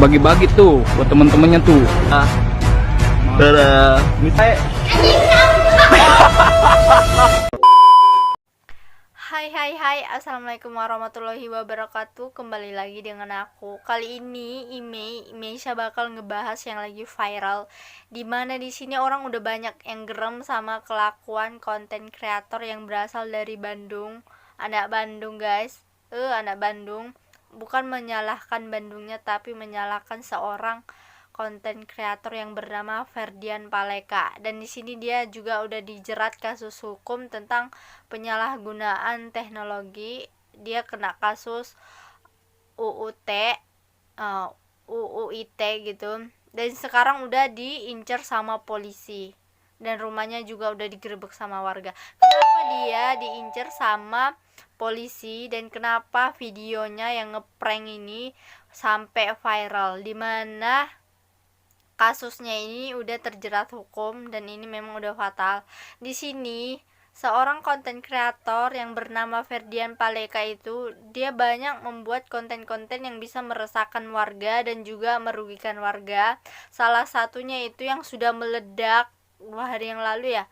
bagi-bagi tuh buat temen-temennya tuh. Dadah. Hai, assalamualaikum warahmatullahi wabarakatuh. Kembali lagi dengan aku. Kali ini Imesha bakal ngebahas yang lagi viral, dimana di sini orang udah banyak yang gerem sama kelakuan konten kreator yang berasal dari Bandung. Anak Bandung guys, anak Bandung. Bukan menyalahkan Bandungnya, tapi menyalahkan seorang konten kreator yang bernama Ferdian Paleka. Dan di sini dia juga udah dijerat kasus hukum tentang penyalahgunaan teknologi. Dia kena kasus UU ITE gitu. Dan sekarang udah diincar sama polisi. Dan rumahnya juga udah digerebek sama warga. Kenapa dia diincar sama polisi dan kenapa videonya yang ngeprank ini sampai viral, dimana kasusnya ini udah terjerat hukum dan ini memang udah fatal. Di sini seorang konten kreator yang bernama Ferdian Paleka itu dia banyak membuat konten-konten yang bisa meresahkan warga dan juga merugikan warga. Salah satunya itu yang sudah meledak 2 hari yang lalu ya.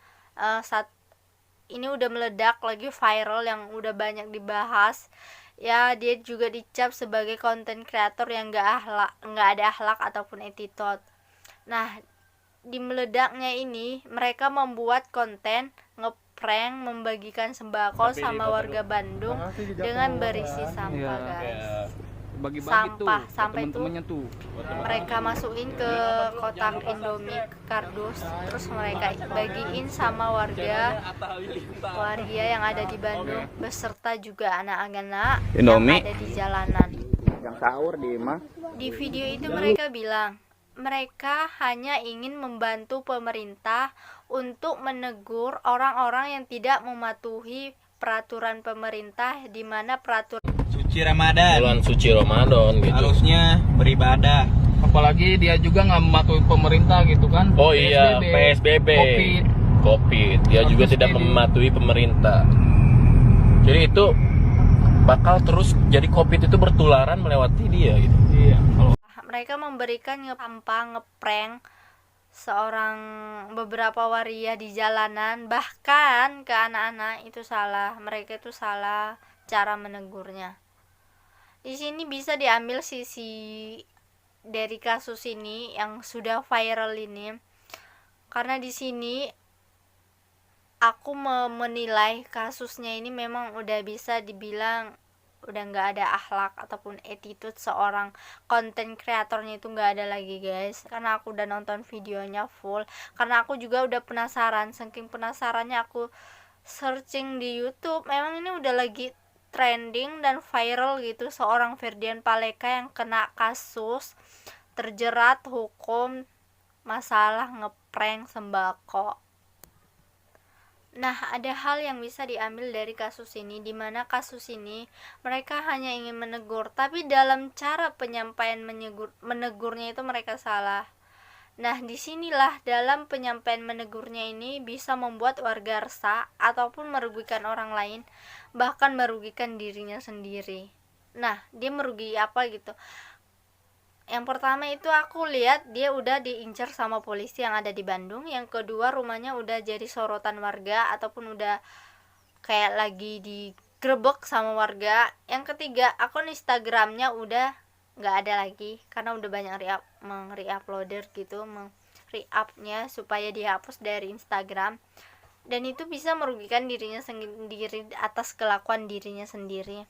Ini udah meledak lagi viral yang udah banyak dibahas. Ya, dia juga dicap sebagai konten kreator yang nggak ada akhlak ataupun attitude. Nah, di meledaknya ini mereka membuat konten ngeprank membagikan sembako sama warga Bandung dengan berisi sampah guys. Bagi-bagi tuh Sampah buat sampai tuh temen-temennya tuh. mereka masukin ke kotak Indomie kardus, terus mereka bagiin sama warga yang ada di Bandung beserta juga anak-anak yang Indomie ada di jalanan. Yang sahur di mah. Di video itu mereka bilang mereka hanya ingin membantu pemerintah untuk menegur orang-orang yang tidak mematuhi peraturan pemerintah, di mana peraturan suci Ramadan, bulan suci Ramadan gitu. harusnya beribadah. Apalagi dia juga nggak mematuhi pemerintah gitu kan. Oh iya, PSBB. Covid. Dia juga tidak mematuhi pemerintah. Jadi itu bakal terus jadi Covid itu bertularan melewati dia gitu. Iya. mereka memberikan ngeprank seorang beberapa waria di jalanan, bahkan ke anak-anak itu salah, mereka itu salah cara menegurnya. Di sini bisa diambil sisi dari kasus ini yang sudah viral ini, karena di sini aku menilai kasusnya ini memang udah bisa dibilang udah nggak ada akhlak ataupun attitude seorang konten kreatornya itu nggak ada lagi guys, karena aku udah nonton videonya full, karena aku juga udah penasaran, saking penasarannya aku searching di YouTube. Memang ini udah lagi trending dan viral gitu, seorang Ferdian Paleka yang kena kasus terjerat hukum masalah ngeprank sembako. Nah, ada hal yang bisa diambil dari kasus ini, di mana kasus ini mereka hanya ingin menegur, tapi dalam cara penyampaian menegurnya itu mereka salah. Nah, disinilah dalam penyampaian menegurnya ini bisa membuat warga resah ataupun merugikan orang lain, bahkan merugikan dirinya sendiri. Nah, dia merugi apa gitu? Yang pertama itu aku lihat dia udah diincar sama polisi yang ada di Bandung. Yang kedua, rumahnya udah jadi sorotan warga ataupun udah kayak lagi digerebek sama warga. Yang ketiga, akun Instagramnya udah nggak ada lagi karena udah banyak meng-reuploader gitu, meng-reupnya supaya dihapus dari Instagram. Dan itu bisa merugikan dirinya sendiri atas kelakuan dirinya sendiri.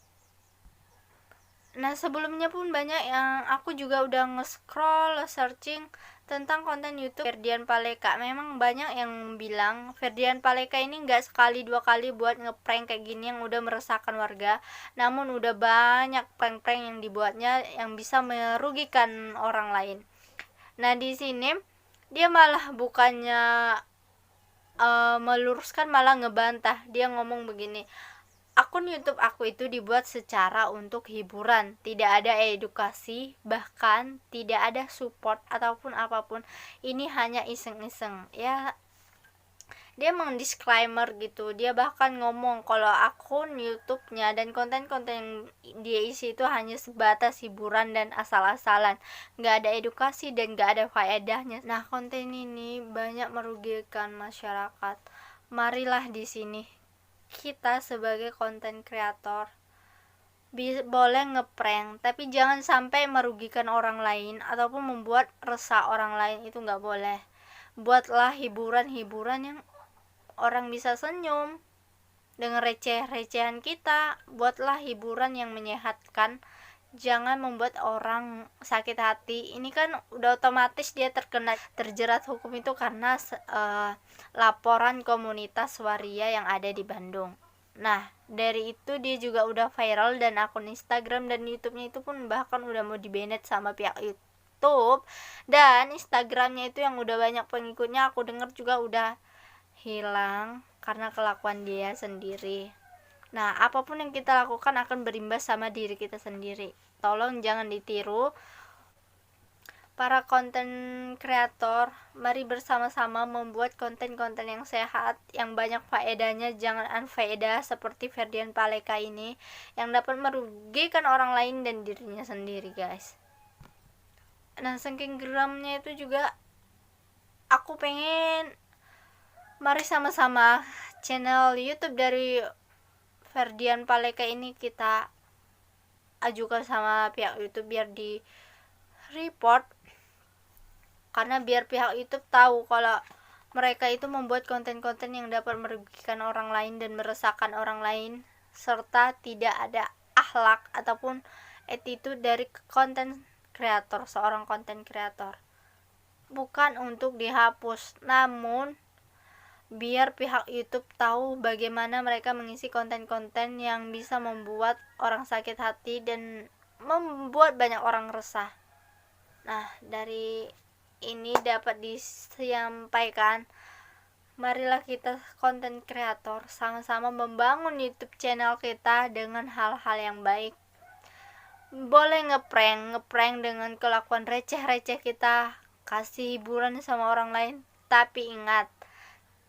Nah, sebelumnya pun banyak yang aku juga udah nge-scroll, searching tentang konten YouTube Ferdian Paleka. Memang banyak yang bilang Ferdian Paleka ini nggak sekali 2 kali buat ngeprank kayak gini yang udah meresahkan warga. Namun udah banyak prank-prank yang dibuatnya yang bisa merugikan orang lain. Nah, di sini dia malah bukannya meluruskan, malah ngebantah. Dia ngomong begini, akun YouTube aku itu dibuat secara untuk hiburan, tidak ada edukasi, bahkan tidak ada support ataupun apapun. Ini hanya iseng-iseng. Ya, dia disclaimer gitu. Dia bahkan ngomong kalau akun YouTube-nya dan konten-konten yang dia isi itu hanya sebatas hiburan dan asal-asalan, nggak ada edukasi dan nggak ada faedahnya. Nah, konten ini banyak merugikan masyarakat. Marilah di sini kita sebagai konten kreator boleh ngeprank, tapi jangan sampai merugikan orang lain ataupun membuat resah orang lain, itu nggak boleh. Buatlah hiburan-hiburan yang orang bisa senyum dengan receh-recehan kita. Buatlah hiburan yang menyehatkan, jangan membuat orang sakit hati. Ini kan udah otomatis dia terjerat hukum itu karena laporan komunitas waria yang ada di Bandung. Nah, dari itu dia juga udah viral dan akun Instagram dan YouTube-nya itu pun bahkan udah mau di-banned sama pihak YouTube, dan Instagramnya itu yang udah banyak pengikutnya aku dengar juga udah hilang karena kelakuan dia sendiri. Nah, apapun yang kita lakukan akan berimbas sama diri kita sendiri. Tolong jangan ditiru. Para konten kreator, mari bersama-sama membuat konten-konten yang sehat, yang banyak faedahnya, jangan unfaedah seperti Ferdian Paleka ini yang dapat merugikan orang lain dan dirinya sendiri, guys. Nah, saking geramnya itu juga aku pengen mari sama-sama channel YouTube dari Ferdian Paleka ini kita ajukan sama pihak YouTube biar di report, karena biar pihak YouTube tahu kalau mereka itu membuat konten-konten yang dapat merugikan orang lain dan meresahkan orang lain, serta tidak ada akhlak ataupun attitude dari konten kreator, seorang konten kreator. Bukan untuk dihapus, namun biar pihak YouTube tahu bagaimana mereka mengisi konten-konten yang bisa membuat orang sakit hati dan membuat banyak orang resah. Nah, dari ini dapat disampaikan, marilah kita konten kreator sama-sama membangun YouTube channel kita dengan hal-hal yang baik. Boleh ngeprank dengan kelakuan receh-receh kita, kasih hiburan sama orang lain, tapi ingat,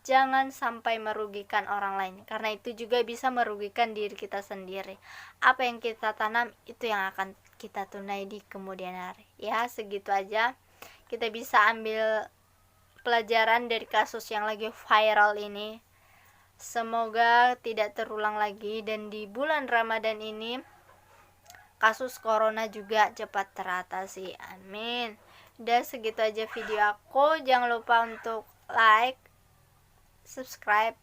jangan sampai merugikan orang lain, karena itu juga bisa merugikan diri kita sendiri. Apa yang kita tanam itu yang akan kita tunai di kemudian hari. Ya, segitu aja. Kita bisa ambil pelajaran dari kasus yang lagi viral ini. Semoga tidak terulang lagi, dan di bulan Ramadan ini kasus corona juga cepat teratasi. Amin. Dan segitu aja video aku. Jangan lupa untuk like, subscribe,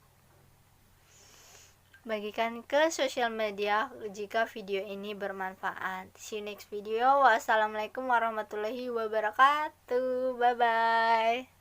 bagikan ke sosial media jika video ini bermanfaat. See you next video. Wassalamualaikum warahmatullahi wabarakatuh. Bye bye.